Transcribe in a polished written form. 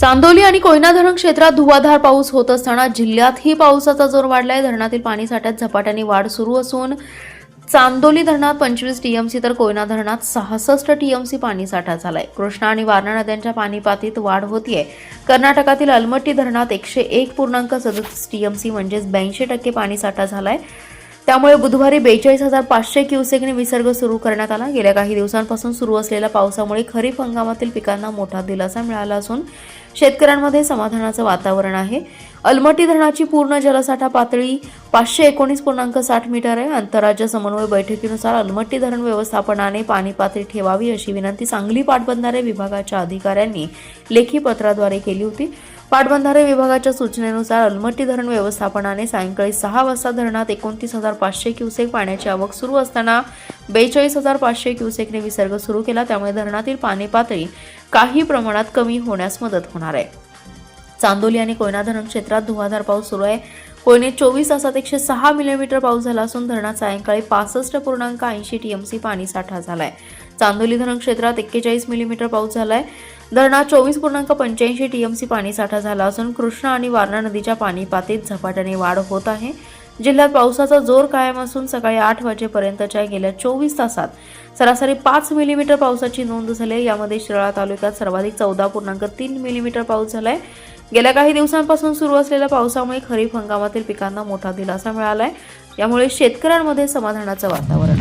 चांदोली आणि कोयना धरण क्षेत्रात धुवाधार पाऊस होत असताना जिल्ह्यातही पावसाचा जोर वाढलाय। धरणातील पाणी साठ्यात झपाट्याने वाढ सुरू असून चांदोली धरणात 25 टीएमसी तर कोयना धरणात 66 टीएमसी पाणी साठा झालाय। कृष्णा आणि वारणा नद्यांच्या पाणी पातळीत वाढ होतीये। कर्नाटकातील अलमट्टी धरणात 101.37 टीएमसी म्हणजेच 82% पाणी साठा झालाय। त्यामुळे बुधवारी 42,500 क्युसेकने विसर्ग सुरू करण्यात आला। गेल्या काही दिवसांपासून सुरू असलेल्या पावसामुळे खरीप हंगामातील पिकांना मोठा दिलासा मिळाला असून शेतकऱ्यांमध्ये समाधानाचं वातावरण आहे। अलमट्टी धरणाची पूर्ण जलसाठा पातळी 519.60 मीटर आहे। आंतरराज्य समन्वय बैठकीनुसार अलमट्टी धरण व्यवस्थापनाने पाणी पातळी ठेवावी अशी विनंती सांगली पाटबंधारे विभागाच्या अधिकाऱ्यांनी लेखी पत्राद्वारे केली होती। पाटबंधारे विभागाच्या सूचनेनुसार अलमट्टी धरण व्यवस्थापनाने सायंकाळी 6 वाजता धरणात 29,500 क्युसेक पाण्याची आवक सुरू असताना 42,500 क्युसेकने विसर्ग सुरू केला। त्यामुळे धरणातील पाणी पातळी काही प्रमाणात कमी होण्यास मदत होणार आहे। चांदोली आणि कोयना धरण क्षेत्रात धुवाधार पाऊस सुरू आहे। कोयनेत 24 तासात 106 मिलीमीटर पाऊस झाला असून धरणात सायंकाळी 65.80 टीएमसी पाणी साठा झालाय। चांदोली धरण क्षेत्रात 41 मिलीमीटर पाऊस झालाय। धरणात 24.85 टीएमसी पाणी साठा झाला असून कृष्णा आणि वारणा नदीच्या पाणी पातळीत झपाट्याने वाढ होत आहे। जिल्ह्यात पावसाचा जोर कायम असून सकाळी 8 वाजेपर्यंतच्या गेल्या 24 तासात सरासरी 5 मिलीमीटर पावसाची नोंद झाली आहे। यामध्ये शिराळा तालुक्यात सर्वाधिक 14.3 मिलीमीटर पाऊस झालाय। गेल्या काही दिवसांपासून सुरू असलेल्या पावसामुळे खरीप हंगामातील पिकांना मोठा दिलासा मिळालाय। यामुळे शेतकऱ्यांमध्ये समाधानाचं वातावरण